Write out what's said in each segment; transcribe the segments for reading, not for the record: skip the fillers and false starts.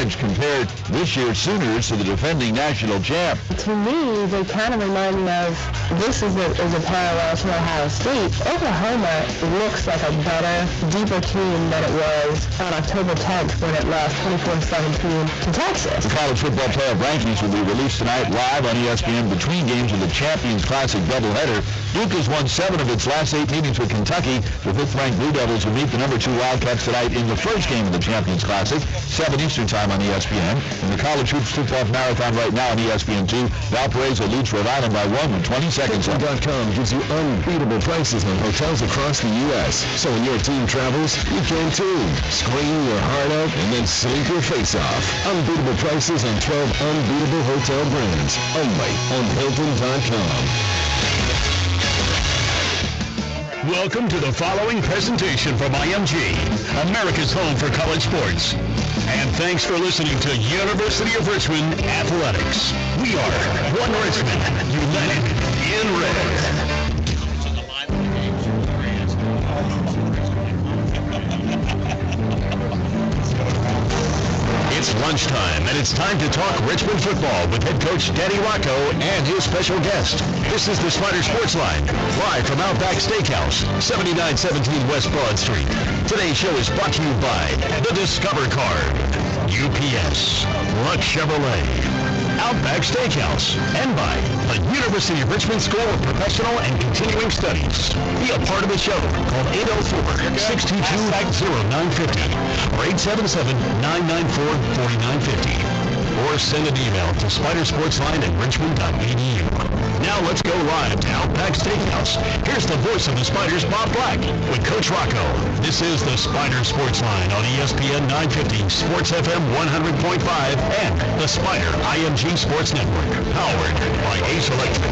College compared this year's Sooners to the defending national champ. To me, they kind of remind me of, this is a parallel to Ohio State. Oklahoma looks like a better, deeper team than it was on October 10th when it lost 24-17 to Texas. The college football playoff rankings will be released tonight live on ESPN between games of the Champions Classic doubleheader. Duke has won 7 of its last 8 meetings with Kentucky. The 5th-ranked Blue Devils will meet the number 2 Wildcats tonight in the first game of the Champions Classic, 7 Eastern Time on ESPN. In the college hoops tip-off marathon right now on ESPN2, Valparaiso leads Rhode Island by 1 with 20 seconds left. Booking.com gives you unbeatable prices on hotels across the U.S. So when your team travels, you can too. Scream your heart out and then sleep your face off. Unbeatable prices on 12 unbeatable hotel brands. Only on Hilton.com. Welcome to the following presentation from IMG, America's home for college sports. And thanks for listening to University of Richmond Athletics. We are One Richmond, united in red. It's lunchtime, and it's time to talk Richmond football with head coach Danny Rocco and his special guest. This is the Spider Sportsline, live from Outback Steakhouse, 7917 West Broad Street. Today's show is brought to you by the Discover Card, UPS, Lux Chevrolet, Outback Steakhouse, and by the University of Richmond School of Professional and Continuing Studies. Be a part of the show. Call 804-622-0950 or 877-994-4950. Or send an email to spidersportsline@richmond.edu. Now let's go live to Outback Steakhouse. Here's the voice of the Spiders, Bob Black, with Coach Rocco. This is the Spider Sportsline on ESPN 950, Sports FM 100.5, and the Spider IMG Sports Network, powered by Ace Electric.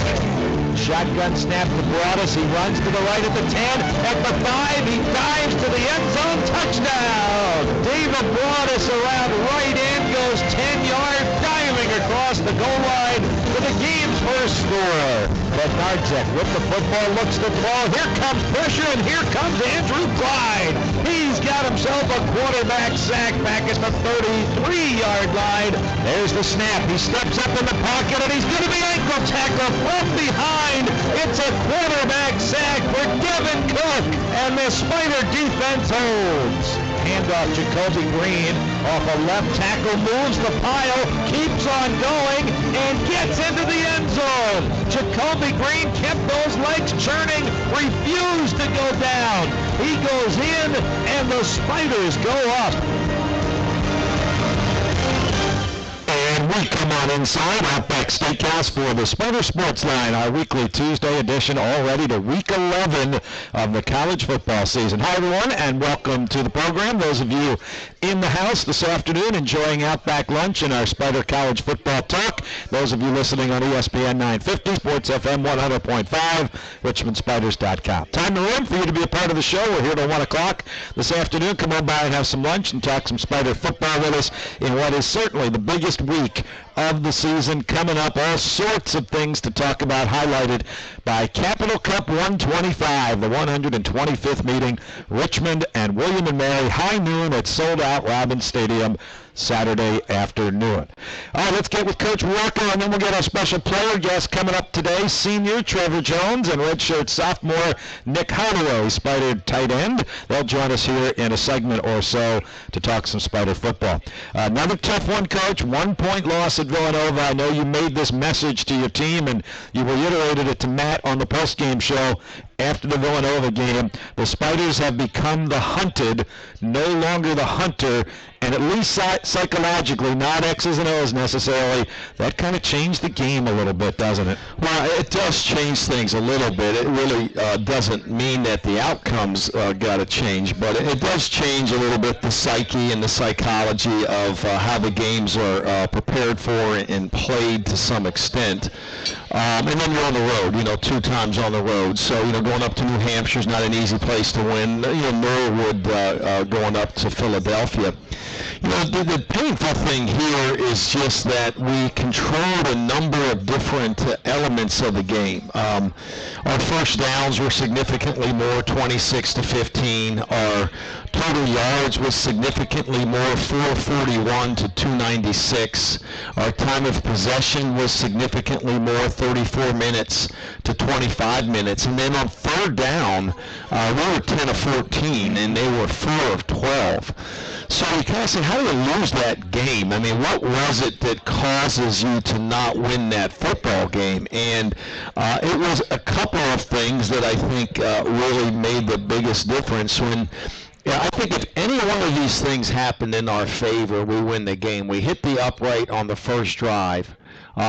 Shotgun snap to Broadus. He runs to the right at the 10. At the 5, he dives to the end zone. Touchdown! David Broadus around right in, goes 10 yards, diving across the goal line for the game's first score. Bednarczyk with the football, looks to throw. Here comes pressure, and here comes Andrew Clyde. He's got himself a quarterback sack back at the 33-yard line. There's the snap. He steps up in the pocket, and he's going to be ankle tackled from behind. It's a quarterback sack for Devin Cook, and the Spider defense holds. Handoff Jacoby Green off a left tackle, moves the pile, keeps on going, and gets into the end zone. Jacoby Green kept those legs churning, refused to go down. He goes in, and the Spiders go up. And we come on inside Outback Steakhouse for the Spider Sportsline, our weekly Tuesday edition, already to week 11 of the college football season. Hi, everyone, and welcome to the program. Those of you in the house this afternoon enjoying Outback lunch and our Spider College football talk. Those of you listening on ESPN 950, Sports FM 100.5, RichmondSpiders.com. Time to room for you to be a part of the show. We're here till 1 o'clock this afternoon. Come on by and have some lunch and talk some Spider football with us in what is certainly the biggest week of the season coming up. All sorts of things to talk about, highlighted by Capital Cup 125, the 125th meeting, Richmond and William and Mary, high noon at sold-out Robins Stadium, Saturday afternoon. All right, let's get with Coach Rocco, and then we'll get our special player guest coming up today, senior Trevor Jones and redshirt sophomore Nick Holloway, Spider tight end. They'll join us here in a segment or so to talk some Spider football. Another tough one, Coach, 1-point loss at Villanova. I know you made this message to your team, and you reiterated it to Matt on the postgame show after the Villanova game. The Spiders have become the hunted, no longer the hunter, and at least psychologically, not X's and O's necessarily, that kind of changed the game a little bit, doesn't it? Well, it does change things a little bit. It really doesn't mean that the outcomes got to change, but it does change a little bit the psyche and the psychology of how the games are prepared for and played to some extent. And then you're on the road, 2 times on the road. So, going up to New Hampshire's not an easy place to win. Norwood going up to Philadelphia. The painful thing here is just that we controlled a number of different elements of the game. Our first downs were significantly more, 26 to 15. Our total yards was significantly more, 441 to 296. Our time of possession was significantly more, 34 minutes to 25 minutes. And then on third down, we were 10 of 14, and they were 4 of 12. So you kind of say, how do you lose that game? I mean, what was it that causes you to not win that football game? And it was a couple of things that I think really made the biggest difference. I think if any one of these things happened in our favor, we win the game. We hit the upright on the first drive,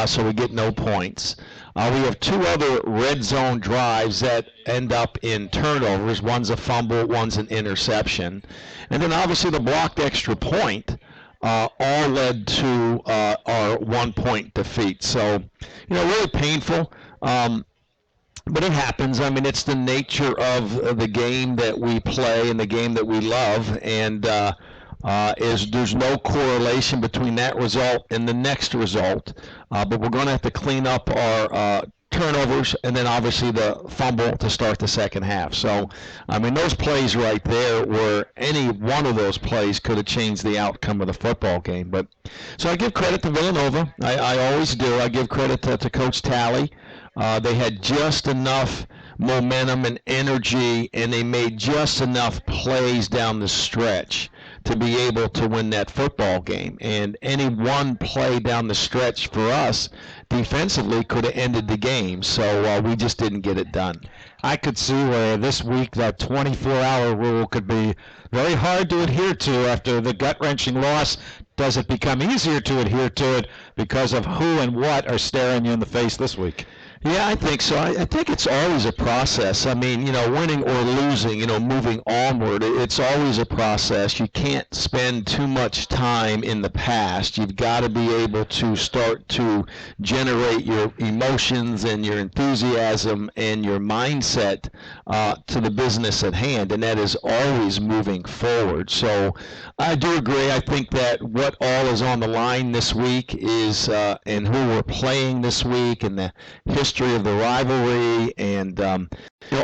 so we get no points. We have two other red zone drives that end up in turnovers. One's a fumble, one's an interception. And then obviously the blocked extra point all led to our 1-point defeat. So, really painful. But it happens. I mean, it's the nature of the game that we play and the game that we love. And there's no correlation between that result and the next result. But we're going to have to clean up our turnovers and then obviously the fumble to start the second half. So, I mean, those plays right there were any one of those plays could have changed the outcome of the football game. But so I give credit to Villanova. I always do. I give credit to Coach Talley. They had just enough momentum and energy, and they made just enough plays down the stretch to be able to win that football game. And any one play down the stretch for us defensively could have ended the game. So we just didn't get it done. I could see where this week that 24-hour rule could be very hard to adhere to after the gut-wrenching loss. Does it become easier to adhere to it because of who and what are staring you in the face this week? Yeah, I think so. I think it's always a process. I mean, winning or losing, moving onward, it's always a process. You can't spend too much time in the past. You've got to be able to start to generate your emotions and your enthusiasm and your mindset to the business at hand, and that is always moving forward. So I do agree. I think that what all is on the line this week is, and who we're playing this week and the history of the rivalry, and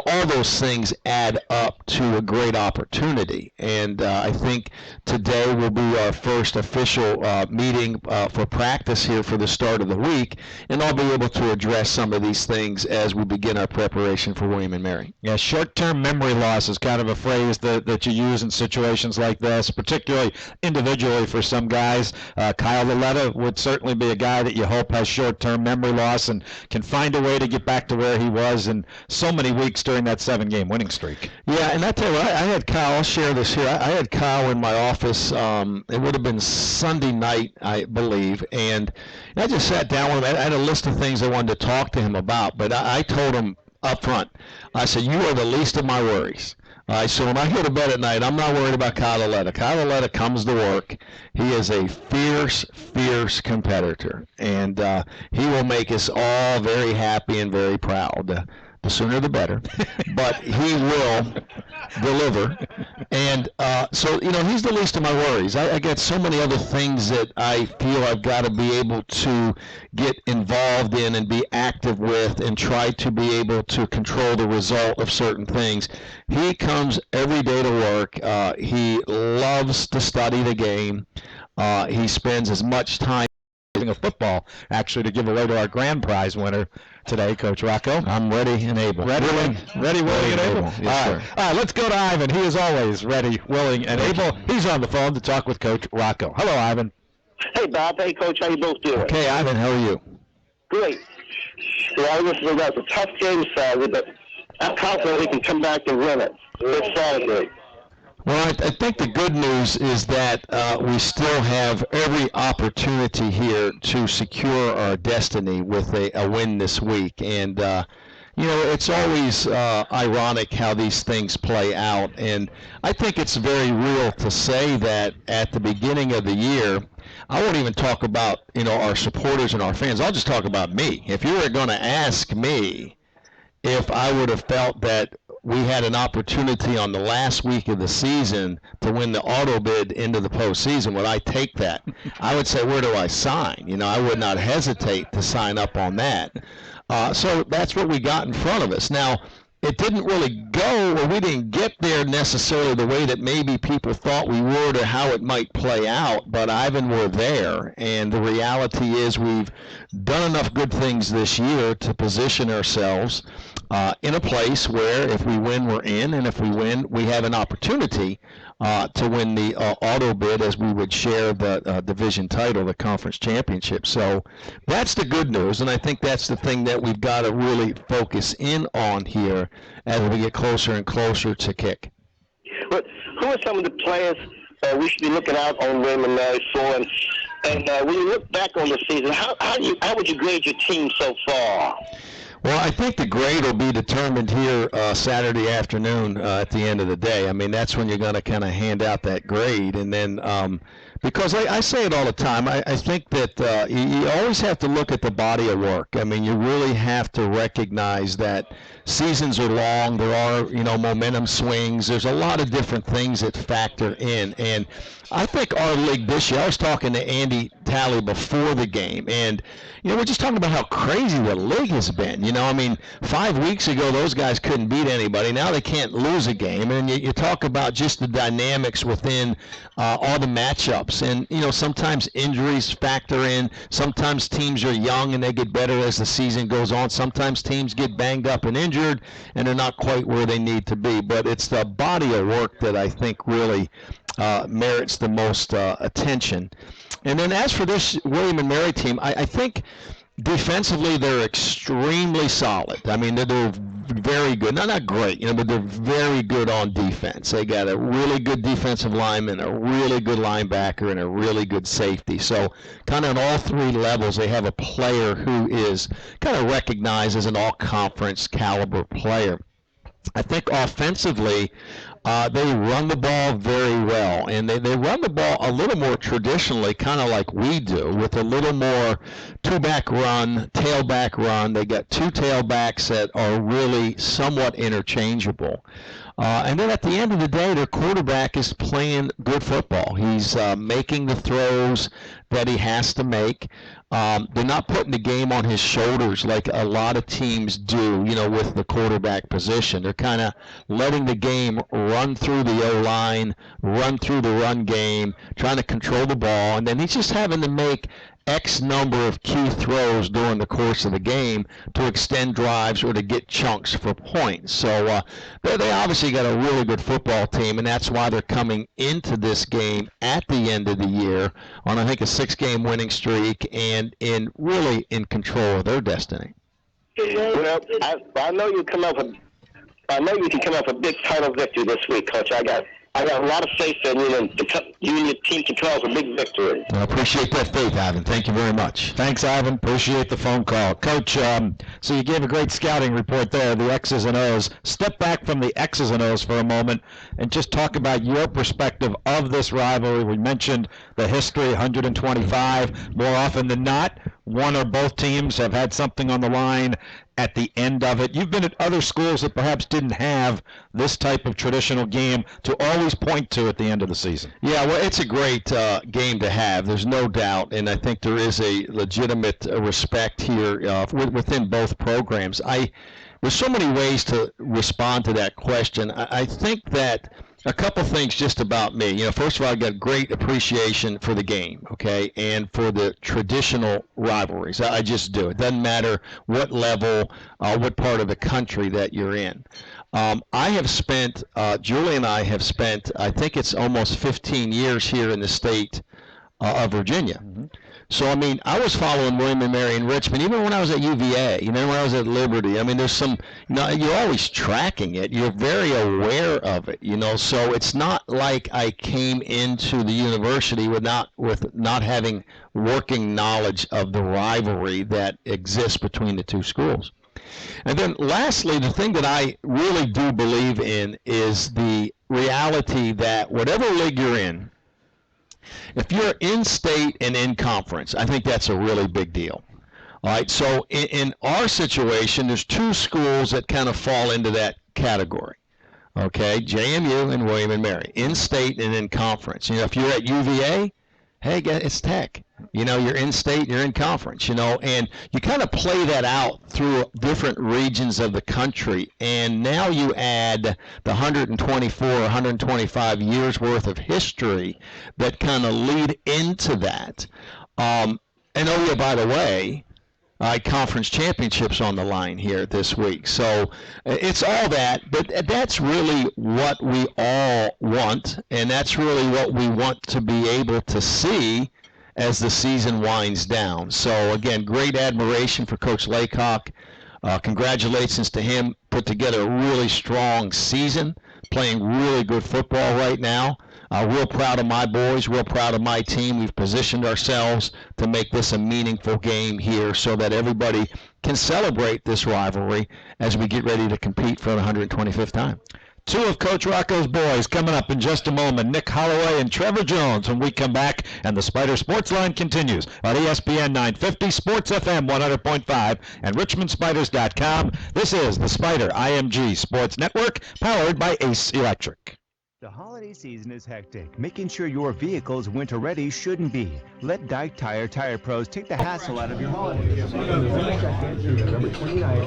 all those things add up to a great opportunity. And I think today will be our first official meeting for practice here for the start of the week, and I'll be able to address some of these things as we begin our preparation for William & Mary. Yeah, short-term memory loss is kind of a phrase that you use in situations like this, particularly individually for some guys. Kyle Laletta would certainly be a guy that you hope has short-term memory loss and can find a way to get back to where he was in so many weeks during that 7-game winning streak. Yeah, and I tell you what, I had Kyle, I'll share this here. I had Kyle in my office, it would have been Sunday night, I believe, and I just sat down with him. I had a list of things I wanted to talk to him about, but I told him up front, I said, you are the least of my worries. So when I go to bed at night, I'm not worried about Kyle Laletta. Kyle Laletta comes to work. He is a fierce, fierce competitor, and he will make us all very happy and very proud. The sooner the better, but he will deliver. And so, he's the least of my worries. I get so many other things that I feel I've got to be able to get involved in and be active with and try to be able to control the result of certain things. He comes every day to work. He loves to study the game. He spends as much time of football, actually, to give away to our grand prize winner today, Coach Rocco. I'm ready and able. Ready, willing, and able? Yes, sir. All right, let's go to Ivan. He is always ready, willing, and able. He's on the phone to talk with Coach Rocco. Hello, Ivan. Hey, Bob. Hey, Coach. How you both doing? Okay, Ivan, how are you? Great. Well, listen, we got a tough game Saturday, but I'm confident we can come back and win it this Saturday. Well, I think the good news is that we still have every opportunity here to secure our destiny with a win this week. And, it's always ironic how these things play out. And I think it's very real to say that at the beginning of the year, I won't even talk about, our supporters and our fans. I'll just talk about me. If you were going to ask me if I would have felt that we had an opportunity on the last week of the season to win the auto bid into the postseason, would I take that? I would say, where do I sign? You know, I would not hesitate to sign up on that. So that's what we got in front of us. Now, it didn't really go, or we didn't get there necessarily the way that maybe people thought we would or how it might play out, but Ivan, we're there, and the reality is we've done enough good things this year to position ourselves in a place where if we win, we're in, and if we win, we have an opportunity to win the auto bid as we would share the division title, the conference championship. So that's the good news, and I think that's the thing that we've got to really focus in on here as we get closer and closer to kick. But who are some of the players we should be looking out on William and Mary for? And when you look back on the season, how would you grade your team so far? Well, I think the grade will be determined here Saturday afternoon at the end of the day. I mean, that's when you're going to kind of hand out that grade. And then because I say it all the time, I think that you always have to look at the body of work. I mean, you really have to recognize that seasons are long. There are, momentum swings. There's a lot of different things that factor in. And I think our league this year, I was talking to Andy Talley before the game, and, we're just talking about how crazy the league has been. I mean, 5 weeks ago, those guys couldn't beat anybody. Now they can't lose a game. And you talk about just the dynamics within all the matchups. And, sometimes injuries factor in. Sometimes teams are young and they get better as the season goes on. Sometimes teams get banged up and injured, and they're not quite where they need to be. But it's the body of work that I think really merits the most attention. And then as for this William and Mary team, I think defensively they're extremely solid. I mean, they're very good. Not great, but they're very good on defense. They got a really good defensive lineman, a really good linebacker, and a really good safety. So kind of on all three levels, they have a player who is kind of recognized as an all-conference caliber player. I think offensively, they run the ball very well, and they run the ball a little more traditionally, kind of like we do, with a little more two-back run, tailback run. They got two tailbacks that are really somewhat interchangeable. And then at the end of the day, their quarterback is playing good football. He's making the throws that he has to make. They're not putting the game on his shoulders like a lot of teams do, with the quarterback position. They're kind of letting the game run through the O-line, run through the run game, trying to control the ball, and then he's just having to make X number of key throws during the course of the game to extend drives or to get chunks for points. So they obviously got a really good football team, and that's why they're coming into this game at the end of the year on, I think, a 6-game winning streak and really in control of their destiny. Well, I know you can come up with a big title victory this week, Coach. I got a lot of faith in you, and you and your team can come up with a big victory. I appreciate that faith, Ivan. Thank you very much. Thanks, Ivan. Appreciate the phone call. Coach, so you gave a great scouting report there, the X's and O's. Step back from the X's and O's for a moment and just talk about your perspective of this rivalry. We mentioned the history, 125. More often than not, one or both teams have had something on the line at the end of it. You've been at other schools that perhaps didn't have this type of traditional game to always point to at the end of the season. Yeah, well, it's a great game to have. There's no doubt, and I think there is a legitimate respect here within both programs. There's so many ways to respond to that question. I think that a couple things just about me. First of all, I got great appreciation for the game, okay, and for the traditional rivalries. I just do. It doesn't matter what level, what part of the country that you're in. I have spent, Julie and I have spent, I think it's almost 15 years here in the state of Virginia. Mm-hmm. So, I mean, I was following William and Mary in Richmond, even when I was at UVA, when I was at Liberty. I mean, there's some, you're always tracking it. You're very aware of it, So it's not like I came into the university with not having working knowledge of the rivalry that exists between the two schools. And then lastly, the thing that I really do believe in is the reality that whatever league you're in, if you're in state and in conference, I think that's a really big deal. All right, so in our situation, there's two schools that kind of fall into that category. Okay, JMU and William & Mary, in-state and in conference. You know, if you're at UVA, hey, it's Tech. You know, you're in-state, you're in conference, you know, and you kind of play that out through different regions of the country. And now you add the 124, 125 years worth of history that kind of lead into that. And oh, yeah, by the way, conference championships on the line here this week. So it's all that, but that's really what we all want, and that's really what we want to be able to see as the season winds down. So again, great admiration for Coach Laycock. Congratulations to him. Put together a really strong season, playing really good football right now. Real proud of my boys, real proud of my team. We've positioned ourselves to make this a meaningful game here so that everybody can celebrate this rivalry as we get ready to compete for the 125th time. Two of Coach Rocco's boys coming up in just a moment, Nick Holloway and Trevor Jones, when we come back and the Spider Sports Line continues on ESPN 950, Sports FM 100.5, and RichmondSpiders.com. This is the Spider IMG Sports Network, powered by Ace Electric. The holiday season is hectic. Making sure your vehicle is winter ready shouldn't be. Let Dyke Tire Pros take the hassle out of your holidays. November 29th,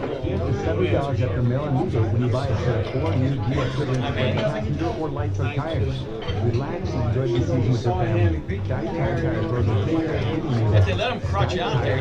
$70 after mail-in rebate when you buy a set of 4 new Kia equivalent passenger or light truck tires. Relax and enjoy the season with your family. Dyke Tire Pros will take care of giving you that. If they let them crutch you out there,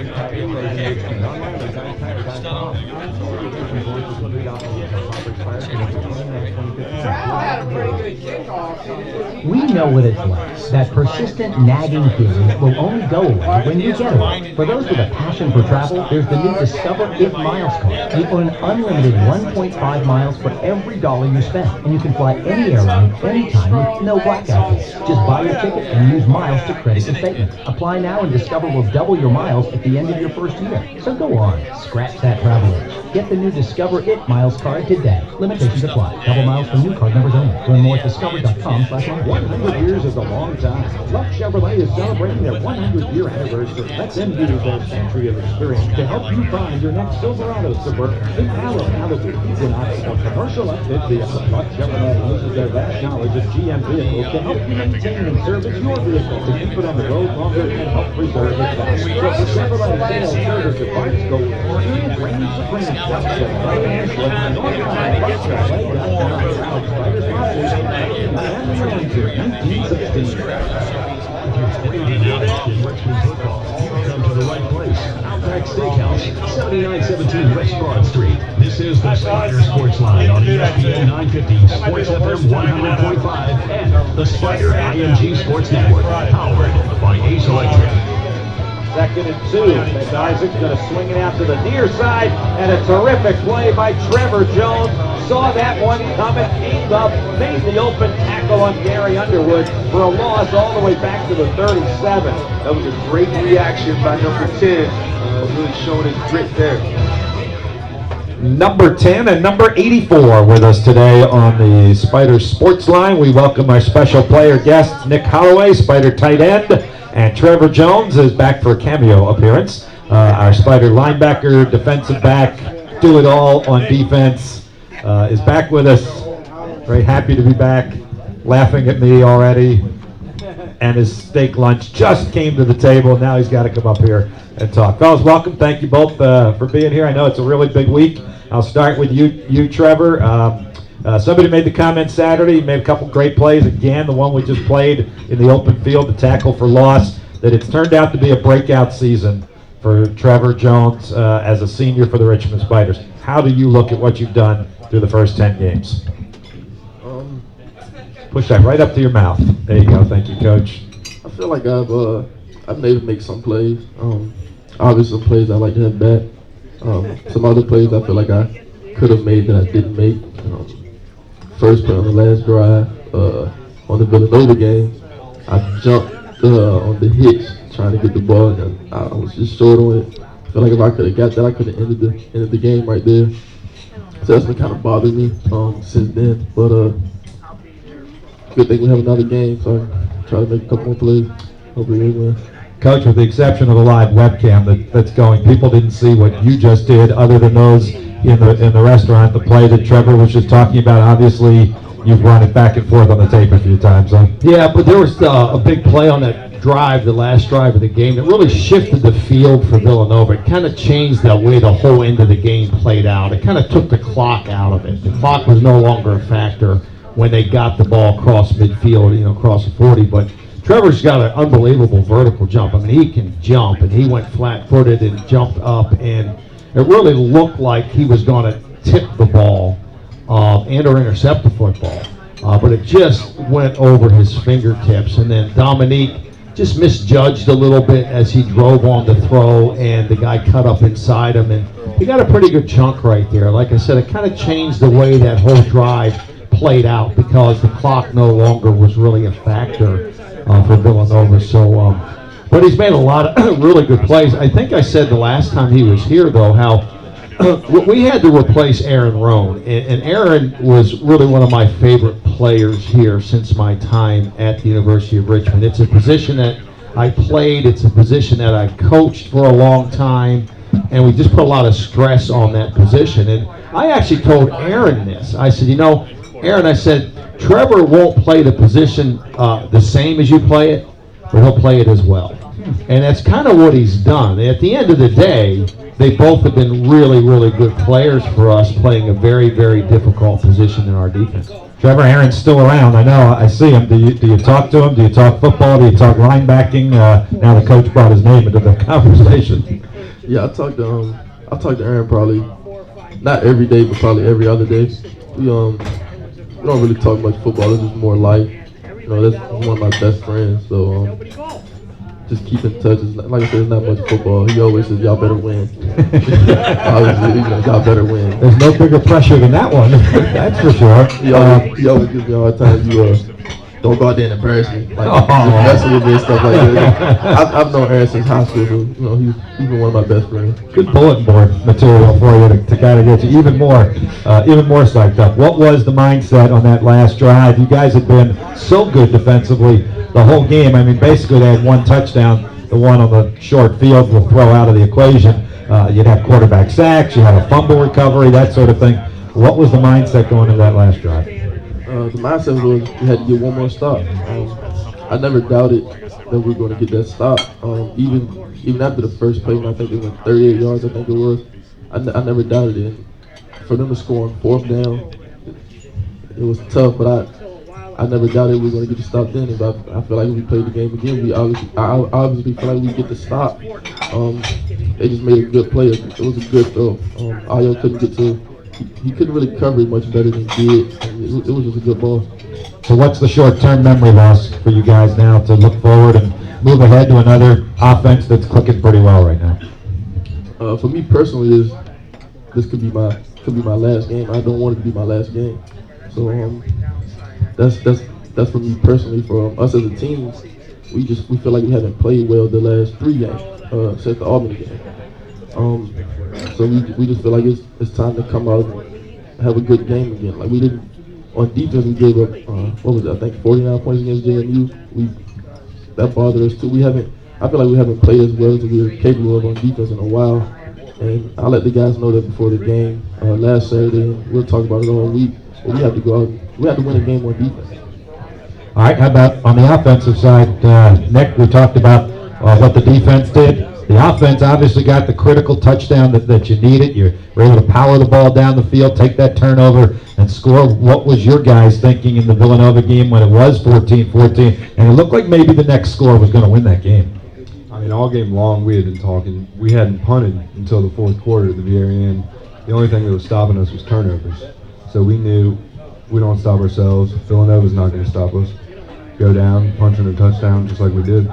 we know what it's like. That persistent nagging feeling that will only go away when you get it. For those with a passion for travel, there's the new Discover It Miles card. You earn unlimited 1.5 miles for every dollar you spend, and you can fly any airline, anytime with no blackout days. Just buy your ticket and use miles to credit your statement. Apply now and Discover will double your miles at the end of your first year. So go on, scratch that travel itch. Get the new Discover It Miles card today. Limitations apply. Double miles for new card members only. Learn more at discover.com/miles. 100 years is a long time. Luck Chevrolet is celebrating their 100-year anniversary. Let them use their century of experience to help you find your next Silverado Suburban. In Allen, now that the Equinox or commercial outfit vehicle, Luck Chevrolet uses their vast knowledge of GM vehicles to help you maintain and service your vehicle to keep it on the road longer and help preserve its value. So for Chevrolet sales, service, and parts, go to Reign Supreme. Luck Chevrolet and online. Luck Chevrolet.com. Spider sponsors and the 1916. Come to the right place. Outback Steakhouse, 7917 West Broad Street. This is the Spider Sports Line on ESPN 950, Sports FM 100.5, and the Spider IMG Sports Network, powered by Ace Electric. 2nd and 2. McIsaac's going to swing it out to the near side, and a terrific play by Trevor Jones. Saw that one coming, came up, made the open tackle on Gary Underwood for a loss all the way back to the 37. That was a great reaction by number 10, really showing his grit there. Number 10 and number 84 with us today on the Spider Sports Line. We welcome our special player guests, Nick Holloway, Spider tight end, and Trevor Jones is back for a cameo appearance. Our Spider linebacker, defensive back, do it all on defense, is back with us. Very happy to be back, laughing at me already. And his steak lunch just came to the table. Now he's got to come up here and talk. Fellas, welcome. Thank you both for being here. I know it's a really big week. I'll start with you Trevor. Somebody made the comment Saturday, made a couple great plays. Again, the one we just played in the open field, the tackle for loss, that it's turned out to be a breakout season for Trevor Jones as a senior for the Richmond Spiders. How do you look at what you've done through the first 10 games? Push that right up to your mouth. There you go. Thank you, Coach. I feel like I've been able to make some plays. Obviously, some plays I like to have back. Some other plays I feel like I could have made that I didn't make. First play on the last drive on the Villanova game, I jumped on the hitch trying to get the ball, and I was just short on it. I feel like if I could have got that, I could have ended the game right there. So that's been kind of bothered me since then. But good thing we have another game, so I try to make a couple more plays. Hopefully we win. Coach, with the exception of the live webcam that's going, people didn't see what you just did other than those in the restaurant, the play that Trevor was just talking about. Obviously, you've run it back and forth on the tape a few times, huh? Yeah, but there was a big play on that drive, the last drive of the game, that really shifted the field for Villanova. It kind of changed the way the whole end of the game played out. It kind of took the clock out of it. The clock was no longer a factor when they got the ball across midfield, across the 40. But Trevor's got an unbelievable vertical jump. I mean, he can jump, and he went flat-footed and jumped up, and it really looked like he was going to tip the ball and or intercept the football. But it just went over his fingertips. And then Dominique just misjudged a little bit as he drove on the throw, and the guy cut up inside him. And he got a pretty good chunk right there. Like I said, it kind of changed the way that whole drive played out because the clock no longer was really a factor for Villanova. So, but he's made a lot of really good plays. I think I said the last time he was here, though, how we had to replace Aaron Rohn, and Aaron was really one of my favorite players here since my time at the University of Richmond. It's a position that I played, it's a position that I coached for a long time, and we just put a lot of stress on that position. And I actually told Aaron this. I said, Aaron, I said, Trevor won't play the position the same as you play it, but he'll play it as well. And that's kind of what he's done. At the end of the day, they both have been really, really good players for us, playing a very, very difficult position in our defense. Trevor, Aaron's still around. I know. I see him. Do you talk to him? Do you talk football? Do you talk linebacking? Now the coach brought his name into the conversation. Yeah, I talk to Aaron probably not every day, but probably every other day. We don't really talk much football. It's just more life. That's one of my best friends. So just keep in touch. Like I said, it's not much football. He always says, y'all better win. Obviously, y'all better win. There's no bigger pressure than that one. That's for sure. He always gives me a hard time. Don't go out there and embarrass me. Like, just messing with me and stuff like that. I've known Aaron since high school, so, he's been one of my best friends. Good bulletin board material for you to kind of get you even more psyched up. What was the mindset on that last drive? You guys had been so good defensively the whole game. I mean, basically they had one touchdown. The one on the short field will throw out of the equation. You'd have quarterback sacks, you had a fumble recovery, that sort of thing. What was the mindset going into that last drive? The mindset was we had to get one more stop. I never doubted that we were going to get that stop. Even after the first play, when I think it went 38 yards, I think it was, I never doubted it. And for them to score on fourth down, it was tough, but I never doubted we were going to get the stop then. But I feel like if we played the game again, I obviously feel like we get the stop. They just made a good play. It was a good throw. Ayo couldn't get to. He couldn't really cover it much better than he did. It was just a good ball. So what's the short-term memory loss for you guys now to look forward and move ahead to another offense that's clicking pretty well right now? For me personally, this could be my last game. I don't want it to be my last game. So that's for me personally. For us as a team, we feel like we haven't played well the last 3 games since the Albany game. So we just feel like it's time to come out and have a good game again. Like we didn't on defense, we gave up I think 49 points against JMU. That bothered us too. I feel like we haven't played as well as we were capable of on defense in a while. And I let the guys know that before the game last Saturday. And we'll talk about it all week. But we have to go out. We have to win a game on defense. All right. How about on the offensive side, Nick? We talked about what the defense did. The offense obviously got the critical touchdown that you needed. You were able to power the ball down the field, take that turnover, and score. What was your guys thinking in the Villanova game when it was 14-14, and it looked like maybe the next score was going to win that game? I mean, all game long we had been talking. We hadn't punted until the fourth quarter at the very end. The only thing that was stopping us was turnovers. So we knew we don't stop ourselves. Villanova's not going to stop us. Go down, punch in a touchdown just like we did.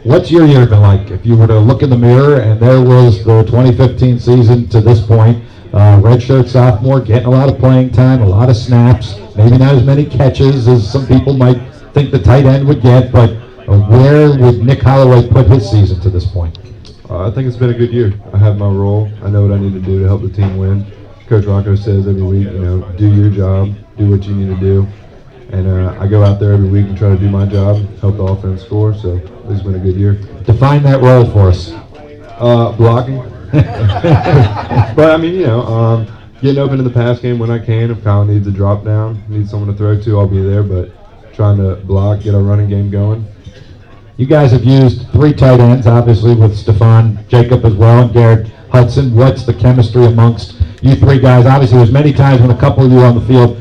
What's your year been like? If you were to look in the mirror and there was the 2015 season to this point, redshirt sophomore, getting a lot of playing time, a lot of snaps, maybe not as many catches as some people might think the tight end would get, but where would Nick Holloway put his season to this point? I think it's been a good year. I have my role. I know what I need to do to help the team win. Coach Rocco says every week, do your job, do what you need to do. And I go out there every week and try to do my job, help the offense score, so this has been a good year. Define that role for us. Blocking. But I mean, getting open in the pass game when I can. If Kyle needs a drop down, needs someone to throw to, I'll be there. But trying to block, get our running game going. You guys have used 3 tight ends, obviously, with Stephon Jacob as well and Garrett Hudson. What's the chemistry amongst you 3 guys? Obviously, there's many times when a couple of you are on the field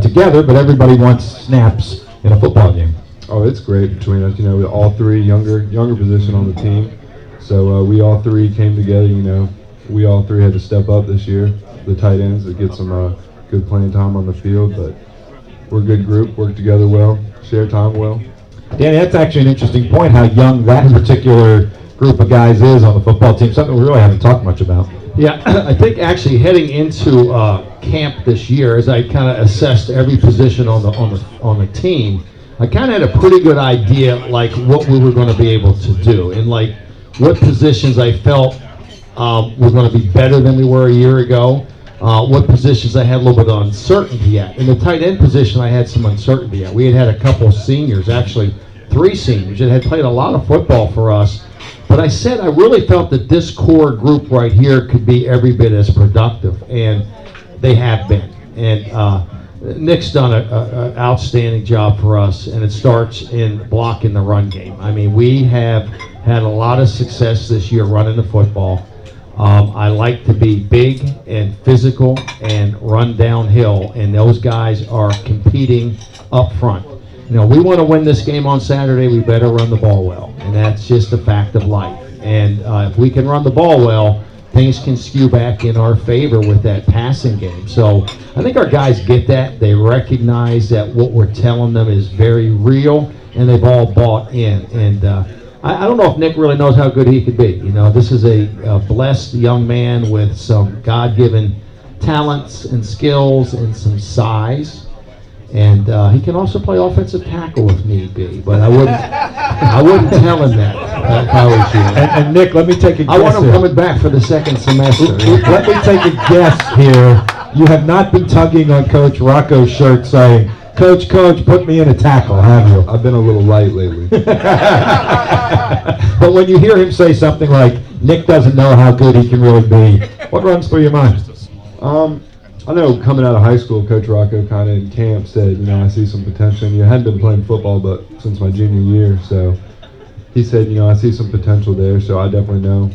together, but everybody wants snaps in a football game. Oh, it's great between us. We're all 3 younger position on the team. So we all 3 came together. We all 3 had to step up this year, the tight ends, to get some good playing time on the field. But we're a good group, work together well, share time well. Danny, that's actually an interesting point, how young that particular group of guys is on the football team, something we really haven't talked much about. Yeah, I think actually heading into camp this year, as I kind of assessed every position on the team, I kind of had a pretty good idea like what we were going to be able to do and like what positions I felt were going to be better than we were a year ago. What positions I had a little bit of uncertainty at. In the tight end position, I had some uncertainty at. We had a couple seniors, actually 3 seniors, that had played a lot of football for us. But I said I really felt that this core group right here could be every bit as productive, and they have been. And Nick's done an outstanding job for us, and it starts in blocking the run game. I mean, we have had a lot of success this year running the football. I like to be big and physical and run downhill, and those guys are competing up front. We want to win this game on Saturday, we better run the ball well, and that's just a fact of life. And if we can run the ball well, things can skew back in our favor with that passing game. So I think our guys get that. They recognize that what we're telling them is very real, and they've all bought in. And I don't know if Nick really knows how good he could be. This is a blessed young man with some God-given talents and skills and some size. And he can also play offensive tackle if need be, but I wouldn't tell him that at college year. And Nick, let me take a guess. I want him here. coming back for the second semester. Let me take a guess here. You have not been tugging on Coach Rocco's shirt saying, Coach, put me in a tackle, have you? I've been a little light lately. But when you hear him say something like, Nick doesn't know how good he can really be, what runs through your mind? I know coming out of high school, Coach Rocco kind of in camp said, I see some potential. And I hadn't been playing football but since my junior year, so he said, I see some potential there. So I definitely know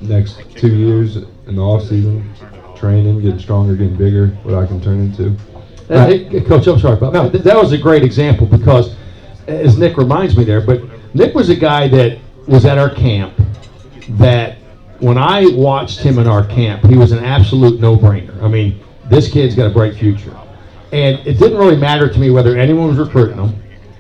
next 2 years in the off season, training, getting stronger, getting bigger, what I can turn into. Hey, Coach, I'm sorry, but no, that was a great example because, as Nick reminds me there, but Nick was a guy that was at our camp that when I watched him in our camp, he was an absolute no-brainer. I mean, this kid's got a bright future. And it didn't really matter to me whether anyone was recruiting him.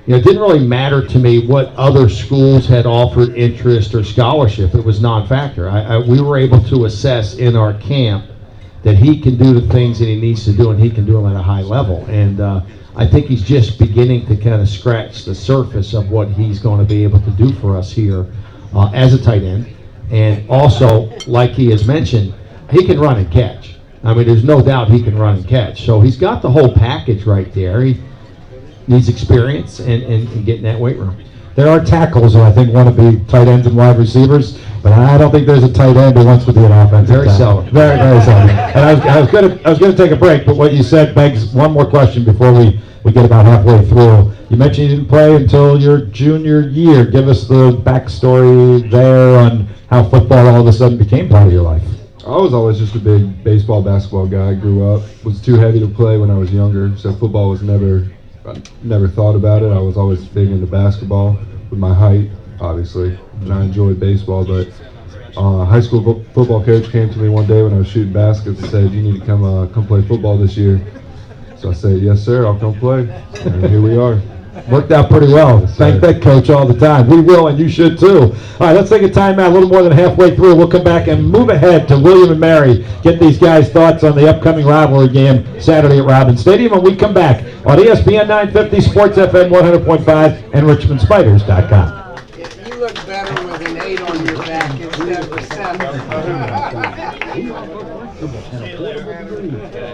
It didn't really matter to me what other schools had offered interest or scholarship. It was non-factor. We were able to assess in our camp that he can do the things that he needs to do, and he can do them at a high level. And I think he's just beginning to kind of scratch the surface of what he's going to be able to do for us here as a tight end. And also, like he has mentioned, he can run and catch. I mean, there's no doubt he can run and catch. So he's got the whole package right there. He needs experience and get in that weight room. There are tackles who I think want to be tight ends and wide receivers, but I don't think there's a tight end who wants to be an offensive Very tackle. seldom. Very seldom. And I was going to take a break, but what you said begs one more question before we get about halfway through. You mentioned you didn't play until your junior year. Give us the backstory there on how football all of a sudden became part of your life. I was always just a big baseball, basketball guy. I grew up, was too heavy to play when I was younger, so football was never thought about it. I was always big into basketball with my height, obviously, and I enjoyed baseball. But a high school football coach came to me one day when I was shooting baskets and said, "You need to come play football this year." So I said, "Yes, sir, I'll come play." And here we are. Worked out pretty well. Yes, thank that coach all the time. We will, and you should too. All right, let's take a timeout a little more than halfway through. We'll come back and move ahead to William and Mary. Get these guys' thoughts on the upcoming rivalry game Saturday at Robins Stadium. When we come back on ESPN 950, Sports FM 100.5, and RichmondSpiders.com. You look better with an 8 on your back instead of a 7.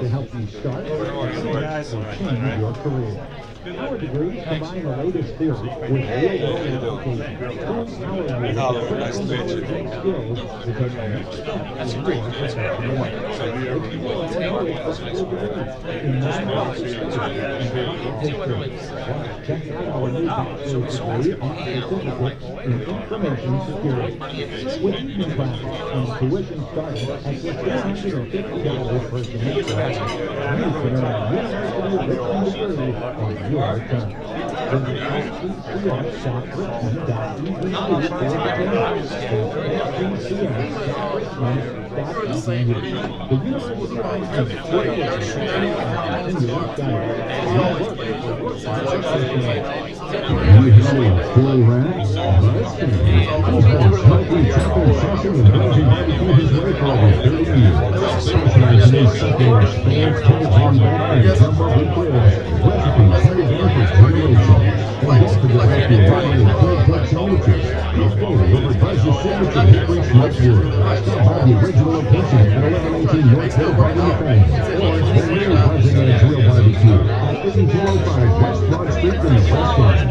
To help you start and change your career. Our degrees combine the latest theory with real-world application. Our skills to take the next step in your professional life. In 9 months, check out our new bachelor's degree and certificate in information security. With evening classes and tuition starting at just $150 per semester, you can earn a University of Richmond degree on your terms. Visit sccs.richmond.edu. The University of Richmond full rats, smoking chocolate session and Belgian barbecue his way for over 30 years. Specializing in secular spans, Cajun batter, and jumbo with ribs. Recipes handed down for generations. And don't forget about the Italian cold cut sandwiches. Look over Price's signature hickory smoked wood. Stop by the original location at 1118 North Hill Drive in the Thing. Or the real President's Grill Barbecue at 5205 West Broad Street in the West End.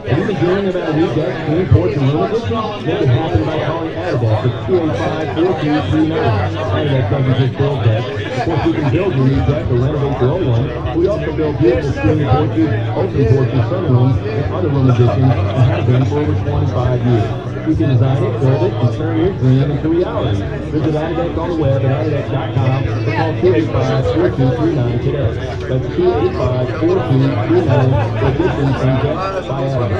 Are you enjoying about a new deck, clean porch, and room edition? Make it happen by calling Adidas at 285-4239. Adidas doesn't just build decks. Of course, you can build your new deck or renovate your old one. We also build beautiful screen porches, open porches, sunrooms, and other room additions, and have been for over 25 years. We can design it, build it, and turn your dream into reality. Visit Adidas on the web at adidas.com or call 285-4239 today. That's 285-4239 for additions and decks by Adidas.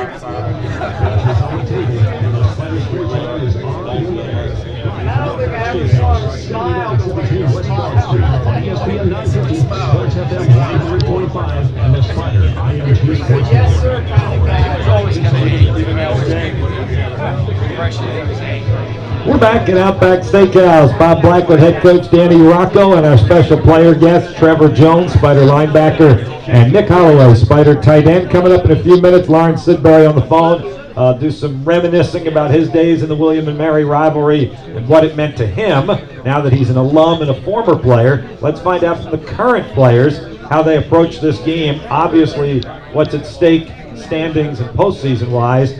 Now they're having some smile boys. ESPN 950, Sports FM 103.5, and the Spider IMG Sports. Yes, sir. We're back at Outback Steakhouse. Bob Blackwood, head coach Danny Rocco, and our special player guests, Trevor Jones, Spider linebacker, and Nick Holloway, Spider tight end. Coming up in a few minutes, Lawrence Sidbury on the phone. Do some reminiscing about his days in the William and Mary rivalry and what it meant to him now that he's an alum and a former player. Let's find out from the current players how they approach this game. Obviously, what's at stake standings and postseason-wise.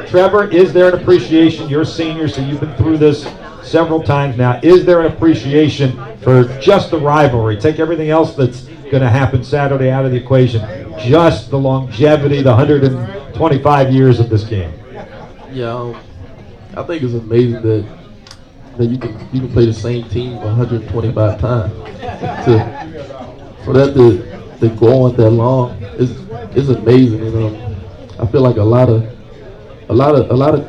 Trevor, is there an appreciation? You're a senior, so you've been through this several times now. Is there an appreciation for just the rivalry? Take everything else that's going to happen Saturday out of the equation. Just the longevity, the 125 years of this game. Yeah, I think it's amazing that you can play the same team 125 times. For that to go on that long is amazing. And I feel like a lot of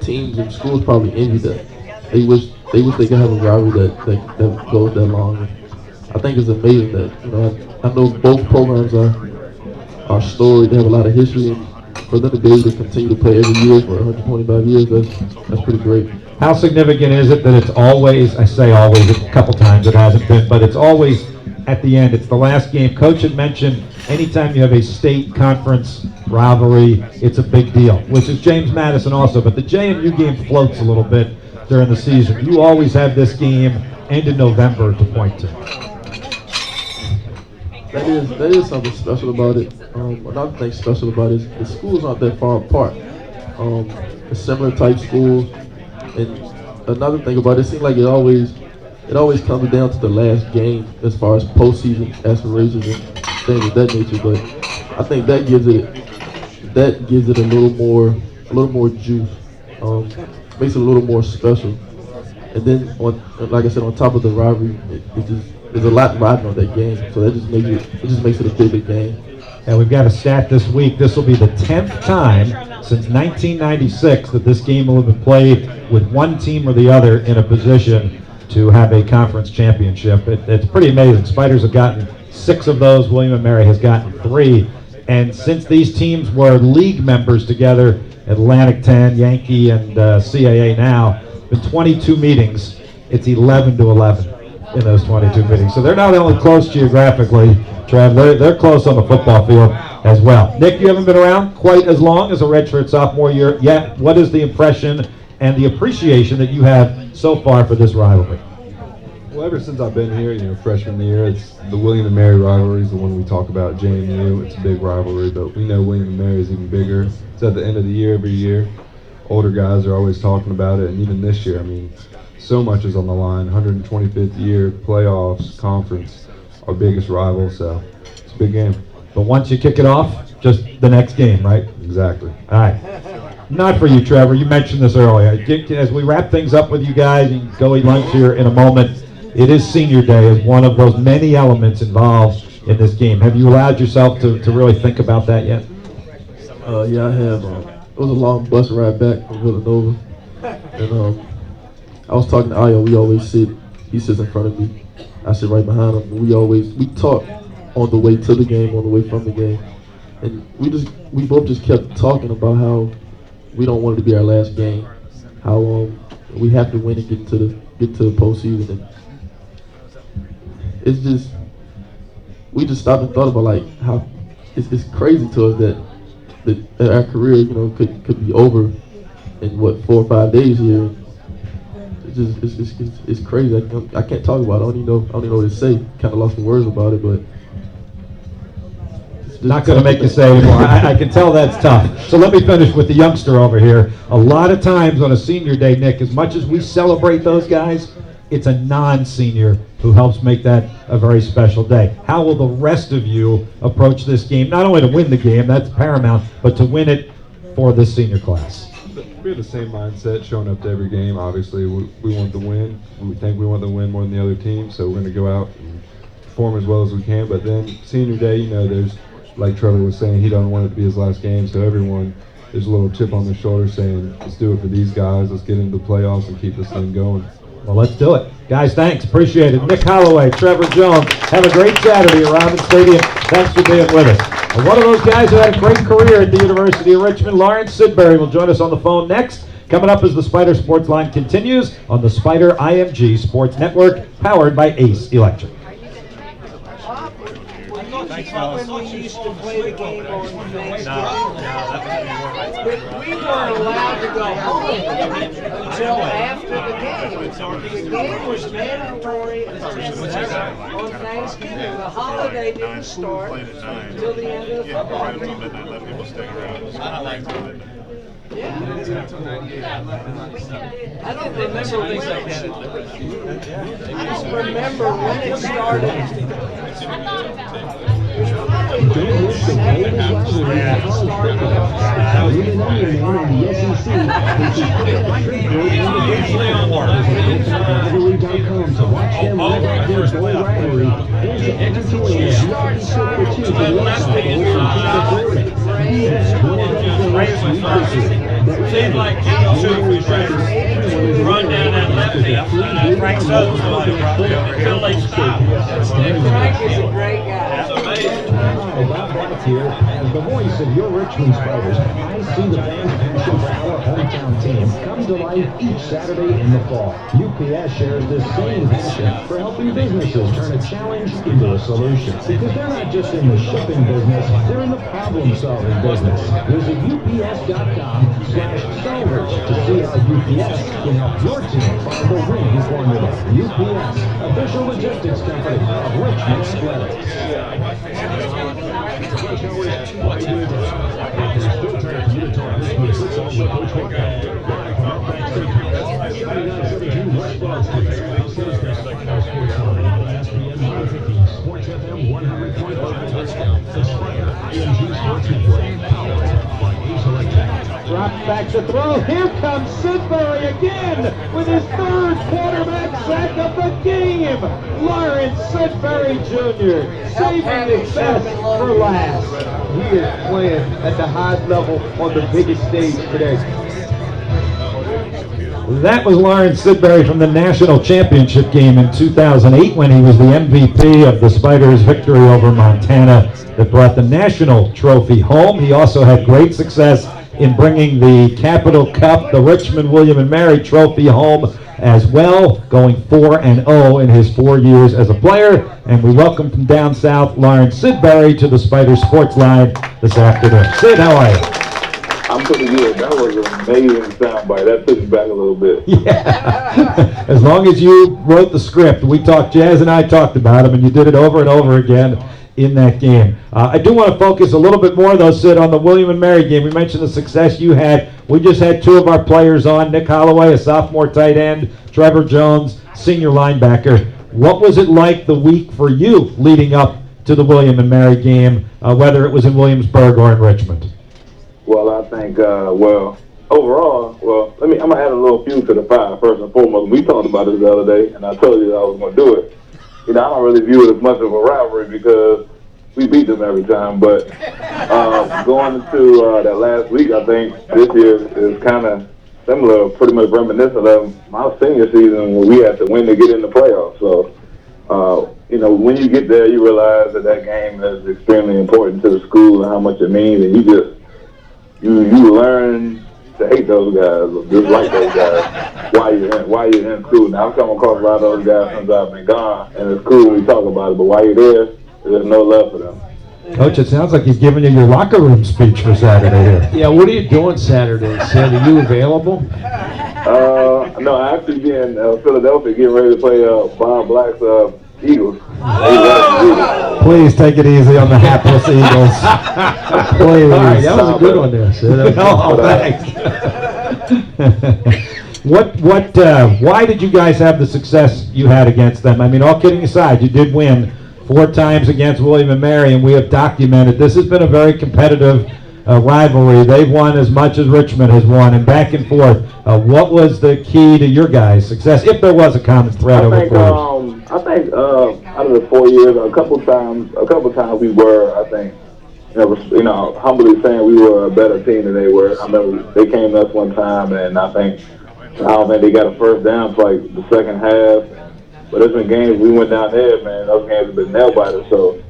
teams and schools probably envy that. They wish they could have a rivalry that goes that long. I think it's amazing that I know both programs are storied. They have a lot of history, and for them to be able to continue to play every year for 125 years, that's pretty great. How significant is it that it's always, I say always, a couple times it hasn't been, but it's always at the end. It's the last game. Coach had mentioned anytime you have a state conference rivalry, it's a big deal, which is James Madison also, but the JMU game floats a little bit during the season. You always have this game end of November to point to. That is something special about it. Another thing special about it is the schools aren't that far apart. It's similar type schools, and another thing about it seems like it always comes down to the last game as far as postseason aspirations and things of that nature. But I think that gives it a little more juice. Makes it a little more special. And then like I said, on top of the rivalry, there's a lot riding on that game, so that just makes it a bigger game. And we've got a stat this week. This will be the 10th time since 1996 that this game will have been played with one team or the other in a position to have a conference championship. It's pretty amazing. Spiders have gotten 6 of those. William & Mary has gotten 3. And since these teams were league members together, Atlantic 10, Yankee, and CAA now, been 22 meetings. It's 11-11 in those 22 meetings. So they're not only close geographically, Trev, they're close on the football field as well. Nick, you haven't been around quite as long as a redshirt sophomore year yet. What is the impression and the appreciation that you have so far for this rivalry? Well, ever since I've been here, freshman year, it's the William and Mary rivalry is the one we talk about. JMU, it's a big rivalry, but we know William and Mary is even bigger. It's at the end of the year every year. Older guys are always talking about it, and even this year, so much is on the line. 125th year, playoffs, conference, our biggest rival, so it's a big game. But once you kick it off, just the next game, right? Exactly. All right. Not for you, Trevor. You mentioned this earlier. As we wrap things up with you guys, you can go eat lunch here in a moment. It is senior day as one of those many elements involved in this game. Have you allowed yourself to really think about that yet? Yeah, I have. It was a long bus ride back from Villanova. And I was talking to Ayo. We always sit. He sits in front of me. I sit right behind him. We talk on the way to the game, on the way from the game. And we both just kept talking about how we don't want it to be our last game. How we have to win and get to the postseason. And it's just, we just stopped and thought about like how it's crazy to us that our career, could be over in 4 or 5 days here. It's crazy. I can't talk about it. I don't even know what to say. Kind of lost my words about it, but. Not going to make you say anymore. I can tell that's tough. So let me finish with the youngster over here. A lot of times on a senior day, Nick, as much as we celebrate those guys, it's a non-senior who helps make that a very special day. How will the rest of you approach this game? Not only to win the game, that's paramount, but to win it for this senior class. We have the same mindset, showing up to every game. Obviously, we want the win. We think we want the win more than the other team, so we're going to go out and perform as well as we can. But then senior day, there's, like Trevor was saying, he doesn't want it to be his last game, so there's a little chip on their shoulder saying, let's do it for these guys, let's get into the playoffs and keep this thing going. Well, let's do it. Guys, thanks. Appreciate it. Nick Holloway, Trevor Jones, have a great Saturday at Robins Stadium. Thanks for being with us. And one of those guys who had a great career at the University of Richmond, Lawrence Sidbury, will join us on the phone next. Coming up as the Spider Sports Line continues on the Spider IMG Sports Network, powered by Ace Electric. Thanks, fellas. When we used to play the game on Thanksgiving, but we weren't allowed to go home until after the game. The game was mandatory on Thanksgiving. The holiday didn't start until the end of the football game. Yeah. I don't remember things like that. I don't remember when it started. Don't miss the latest rivalry in college football. Even under in the SEC, which is put a trigger in the rivalry.com to watch them live out their bowl rivalry. There's an editorial of Lucky Super 2 to the West Bowl from Florida. Seems like King Super's run down that left hip. Frank So's the until they stop. Frank is a great guy. That's amazing. Hi, Bob Black here. As the voice of your Richmond Spiders, I see the fans' passion for our hometown team come to life each Saturday in the fall. UPS shares this same passion for helping businesses turn a challenge into a solution. Because they're not just in the shipping business, they're in the problem-solving business. Visit UPS.com/solvers to see how UPS can help your team find the winning formula. UPS, official logistics company of Richmond Athletics. Sports FM 100.5. The Spider IMG Sports Network, powered by Ace Electric. Drop back to throw. Here comes Sidbury again with his third quarterback sack of the game. Lawrence Sidbury Jr. saving his best for last. He is playing at the highest level on the biggest stage today. That was Lawrence Sidbury from the national championship game in 2008 when he was the MVP of the Spiders' victory over Montana that brought the national trophy home. He also had great success in bringing the Capital Cup, the Richmond William and Mary Trophy home as well, going 4-0 in his 4 years as a player. And we welcome from down south Lawrence Sidbury to the Spider Sports Line this afternoon. Sid, how are you? I'm pretty good. That was an amazing soundbite. That took me back a little bit. Yeah. As long as you wrote the script, Jazz and I talked about them, and you did it over and over again in that game. I do want to focus a little bit more, though, Sid, on the William and Mary game. We mentioned the success you had. We just had two of our players on, Nick Holloway, a sophomore tight end, Trevor Jones, senior linebacker. What was it like the week for you leading up to the William and Mary game, whether it was in Williamsburg or in Richmond? Well, I think, overall, I'm going to add a little fuel to the fire, first and foremost. We talked about it the other day, and I told you that I was going to do it. I don't really view it as much of a rivalry because we beat them every time. But going into that last week, I think this year is kind of similar, pretty much reminiscent of my senior season when we had to win to get in the playoffs. So, when you get there, you realize that game is extremely important to the school and how much it means, and you learn to hate those guys, or dislike those guys while you're in school. Now, I've come across a lot of those guys since I've been gone, and it's cool when we talk about it, but while you're there, there's no love for them. Coach, it sounds like he's giving you your locker room speech for Saturday here. Yeah, what are you doing Saturday, Sid? Are you available? No, I actually be in Philadelphia getting ready to play Bob Black's Eagles. Please take it easy on the hapless Eagles. Please. All right, that was a good one there, Sid. Thanks. Why did you guys have the success you had against them? I mean, all kidding aside, you did win 4 times against William and Mary, and we have documented this has been a very competitive rivalry. They've won as much as Richmond has won, and back and forth. What was the key to your guys' success, if there was a common thread over 4 years? I think out of the 4 years, a couple times we were, I think, humbly saying we were a better team than they were. I remember they came to us one time, and I don't think they got a first down for like the second half. But there's been games we went down there, man. Those games have been nail biters. So,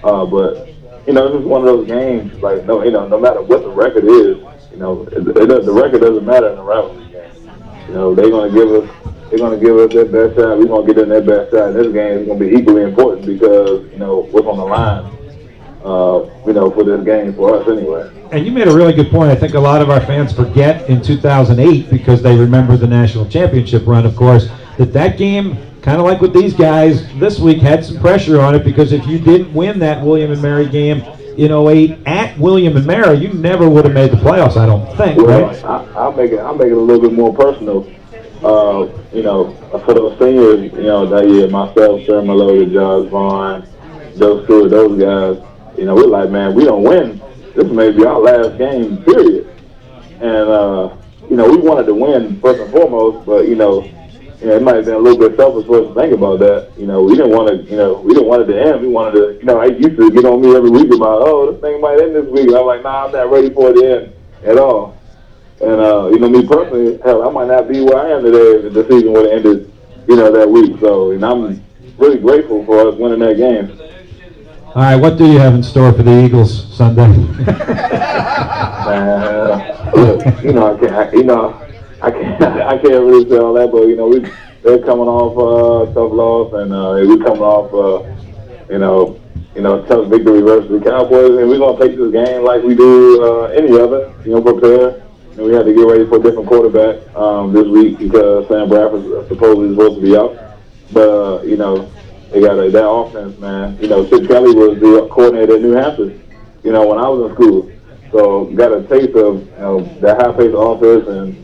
but it's just one of those games. Like no matter what the record is, the record doesn't matter in a rivalry game. They're gonna give us their best shot. We're gonna get in their best shot. And this game is gonna be equally important because what's on the line. For this game for us anyway. And you made a really good point. I think a lot of our fans forget in 2008 because they remember the national championship run, of course, that game, kind of like with these guys this week, had some pressure on it because if you didn't win that William and Mary game in 08 at William and Mary, you never would have made the playoffs, I don't think, right? I'll make it a little bit more personal. For those seniors, that year, myself, Sherman Malota, Josh Vaughn, Joe Stewart, those guys, we're like, man, we don't win. This may be our last game, period. And, we wanted to win first and foremost, but, it might have been a little bit selfish for us to think about that. We didn't want it to end. We wanted to, I used to get on me every week about, this thing might end this week. And I'm like, nah, I'm not ready for it to end at all. And, me personally, hell, I might not be where I am today if the season would have ended, that week. So, I'm really grateful for us winning that game. All right, what do you have in store for the Eagles Sunday? I can't really say all that, but they're coming off a tough loss, and we're coming off tough victory versus the Cowboys, and we're gonna take this game like we do any other, prepare. And we had to get ready for a different quarterback this week because Sam Bradford supposedly is supposed to be out, but they got that offense, man. Chip Kelly was the coordinator at New Hampshire, when I was in school. So got a taste of that high-paced offense and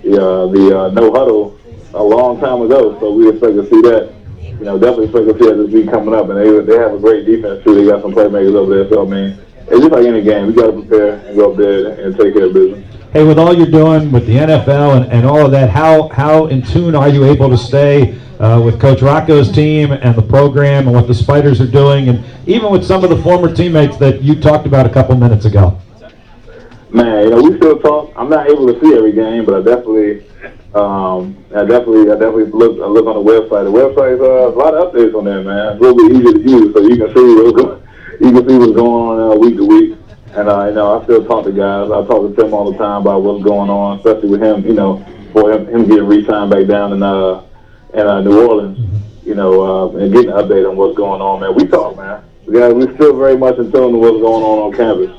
the no huddle a long time ago. So we expect to see that. Definitely expect to see that this week coming up. And they have a great defense too. They got some playmakers over there. So I mean, it's just like any game. We got to prepare and go up there and take care of business. Hey, with all you're doing with the NFL and all of that, how in tune are you able to stay with Coach Rocco's team and the program and what the Spiders are doing, and even with some of the former teammates that you talked about a couple minutes ago? Man, we still talk. I'm not able to see every game, but I definitely look on the website. The website a lot of updates on there, man. It's a little bit easier to use, so you can see what's going on week to week. And I still talk to guys. I talk to Tim all the time about what's going on, especially with him. For him getting re-signed back down in New Orleans. And getting an update on what's going on, man. We talk, man. We're still very much in tune to what's going on campus.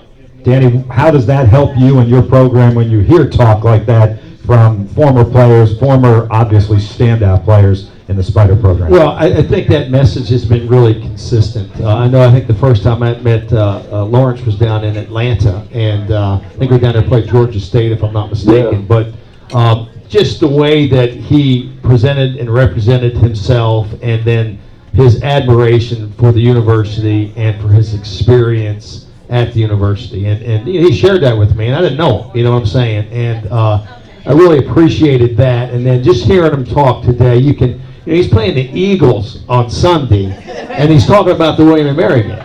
Danny, how does that help you and your program when you hear talk like that from former players, former, obviously, standout players in the Spider program? Well, I think that message has been really consistent. I think the first time I met Lawrence was down in Atlanta, and I think we were down there to play Georgia State, if I'm not mistaken. Yeah. But just the way that he presented and represented himself, and then his admiration for the university and for his experience at the university. And he shared that with me, and I didn't know him, you know what I'm saying? And I really appreciated that. And then just hearing him talk today, he's playing the Eagles on Sunday, and he's talking about the William & Mary game.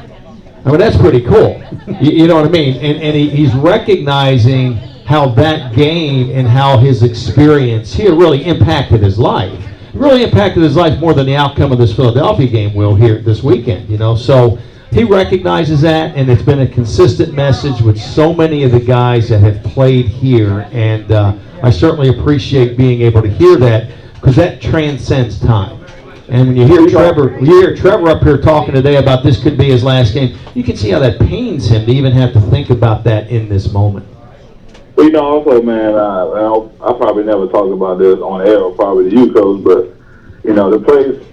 I mean, that's pretty cool. You know what I mean? And he's recognizing how that game and how his experience here really impacted his life. It really impacted his life more than the outcome of this Philadelphia game will here this weekend, you know. So he recognizes that, and it's been a consistent message with so many of the guys that have played here. And I certainly appreciate being able to hear that, because that transcends time. And when you hear Trevor up here talking today about this could be his last game, you can see how that pains him to even have to think about that in this moment. Well, you know, also, man, I probably never talk about this on air, or probably to you, Coach, but, you know, the place,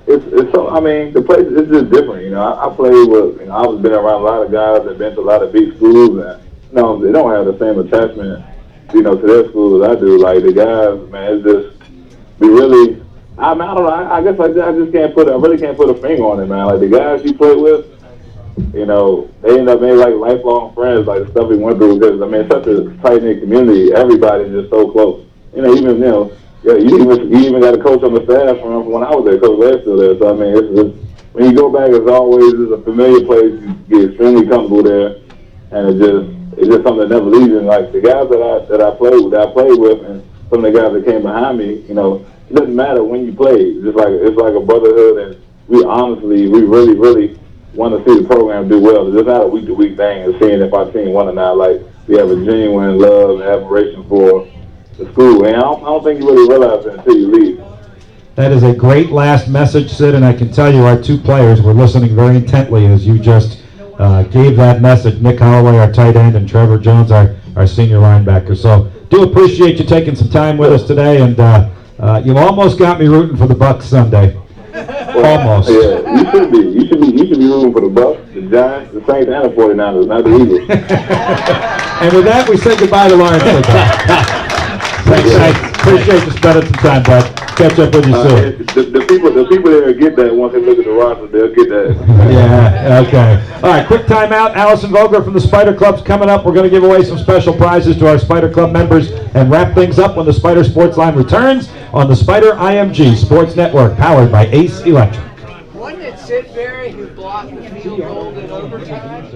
it's so, I mean, the place is just different, you know. I played with, you know, I've been around a lot of guys that have been to a lot of big schools, and, you know, they don't have the same attachment, you know, to their school as I do. Like, the guys, man, it's just, we really, I don't know, I guess I really can't put a finger on it, man. Like, the guys you play with, you know, they end up being like lifelong friends, like the stuff we went through, because, I mean, it's such a tight-knit community. Everybody's just so close. You know, even, you know, yeah, you even got a coach on the staff from when I was there. Coach Lair's still there. So, I mean, it's when you go back, it's always a familiar place. You get extremely comfortable there, and it's just something that never leaves you. And, like, the guys that I played with, and some of the guys that came behind me, you know, it doesn't matter when you play. It's like a brotherhood, and we really, really want to see the program do well. It's not a week-to-week thing, and seeing if our team won or not. Like, we have a genuine love and admiration for the school, and I don't think you really realize it until you leave. That is a great last message, Sid, and I can tell you our two players were listening very intently as you just gave that message. Nick Holloway, our tight end, and Trevor Jones, our senior linebacker. So do appreciate you taking some time with us today, and you almost got me rooting for the Bucks Sunday. Well, almost. Yeah, you should be. You should be rooting for the Bucks, the Giants, the Saints, and the 49ers, not the Eagles. And with that, we say goodbye to Lawrence. Thanks, guys. Appreciate you spending some time, bud. Catch up with you soon. The people there get that once they look at the roster. They'll get that. Yeah, okay. All right, quick timeout. Allison Vogler from the Spider Club's coming up. We're going to give away some special prizes to our Spider Club members and wrap things up when the Spider Sportsline returns on the Spider IMG Sports Network, powered by Ace Electric. Wasn't it Sid Berry who blocked the field goal in overtime?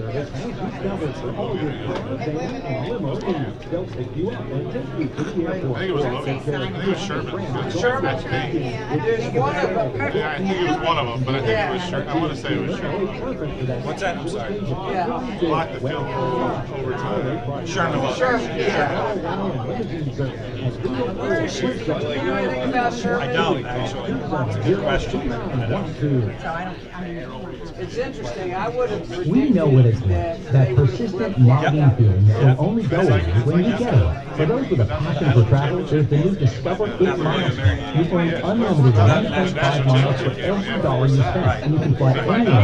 They'll pick you up and take you to the airport. I think it was Sherman. Sherman? There's one of them. Yeah, I think it was one of them, but I think it was Sherman. I want to say it was Sherman. What's that? I'm sorry. Yeah. Blocked the field goal overtime. Sherman. Sherman, yeah. Where is she? Do you know anything about Sherman? I don't, actually. It's a good question. I don't. It's interesting. I would have predicted We know what it's like, that persistent nagging feeling that will only go away when you get away. For those with a passion for travel, there's the new Discover It Miles card. You earn unlimited 1.5 miles for every dollar you spend, and you can fly anywhere,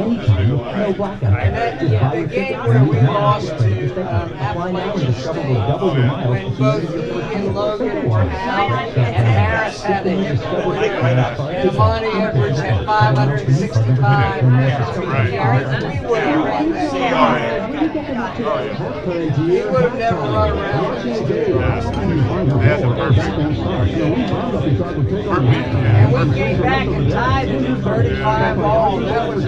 anytime, no blackout. Just buy your ticket and use miles to stay. Fly now and Discover will double your miles to use your first and Logan were out, and Harris had a hip point, and Monty Edwards had 565. We would have run that. He would have never run around. And we came back and tied it in 35 balls. That was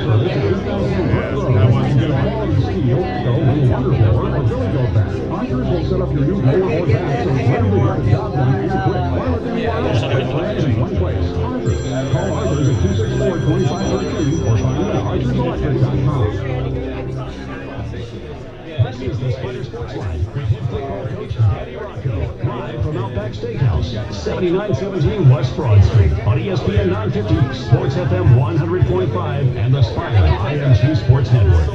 This is the Spider Sportsline with head football coach Danny Rocco, live from Outback Steakhouse, 7917 West Broad Street, on ESPN 950, Sports FM 100.5, and the Spider IMG Sports Network.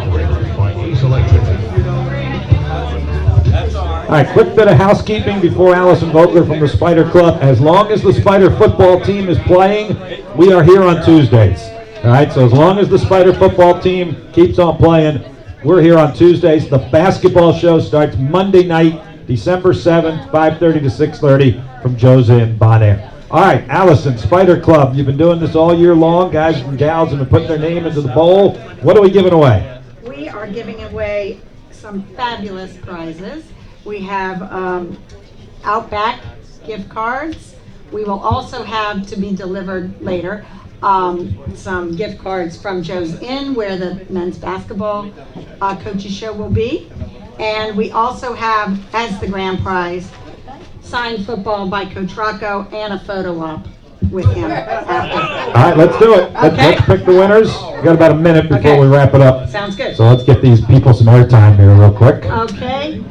by Ace Electric. All right, quick bit of housekeeping before Allison Vogler from the Spider Club. As long as the Spider football team is playing, we are here on Tuesdays. All right, so as long as the Spider football team keeps on playing, we're here on Tuesdays. The basketball show starts Monday night, December 7th, 5:30 to 6:30 from Joe's Inn, Bon Air. All right, Allison, Spider Club, you've been doing this all year long. Guys and gals have been putting their name into the bowl. What are we giving away? We are giving away some fabulous prizes. We have Outback gift cards. We will also have, to be delivered later, some gift cards from Joe's Inn, where the men's basketball coaches show will be. And we also have, as the grand prize, signed football by Coach Rocco and a photo op with him after. All right, let's do it. Let's pick the winners. We've got about a minute before we wrap it up. Sounds good. So let's get these people some airtime here real quick. Okay.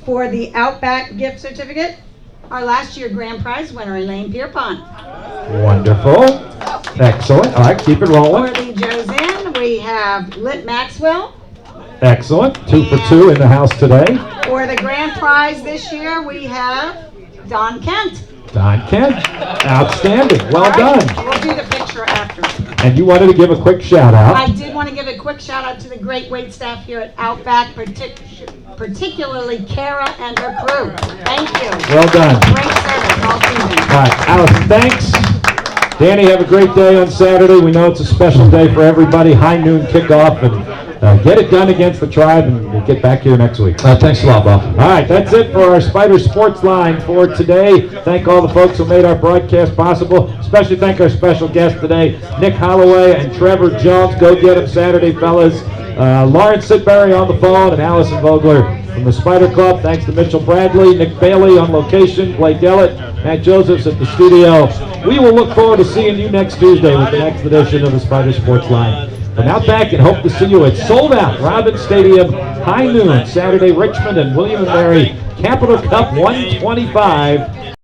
For the Outback gift certificate, our last year grand prize winner, Elaine Pierpont. Wonderful. Excellent. All right, keep it rolling. For the Joe's Inn, we have Lit Maxwell. Excellent. 2 for 2 in the house today. For the grand prize this year, we have Don Kent. Don Kent. Outstanding. Well done. We'll do the picture after. And you wanted to give a quick shout out. I did want to give a quick shout out to the great wait staff here at Outback, particularly Kara and her crew. Thank you. Well done. Great service all season. All right, Allison, thanks. Danny, have a great day on Saturday. We know it's a special day for everybody. High noon kickoff, and get it done against the Tribe, and we'll get back here next week. Thanks a lot, Bob. All right, that's it for our Spider Sports Line for today. Thank all the folks who made our broadcast possible. Especially thank our special guests today, Nick Holloway and Trevor Jones. Go get them Saturday, fellas. Lawrence Sidbury on the phone, and Allison Vogler from the Spider Club. Thanks to Mitchell Bradley, Nick Bailey on location, Blake Dellett, Matt Josephs at the studio. We will look forward to seeing you next Tuesday with the next edition of the Spider Sports Line. From Outback, and hope to see you at Sold Out Robins Stadium, high noon, Saturday, Richmond and William & Mary, Capital Cup 125.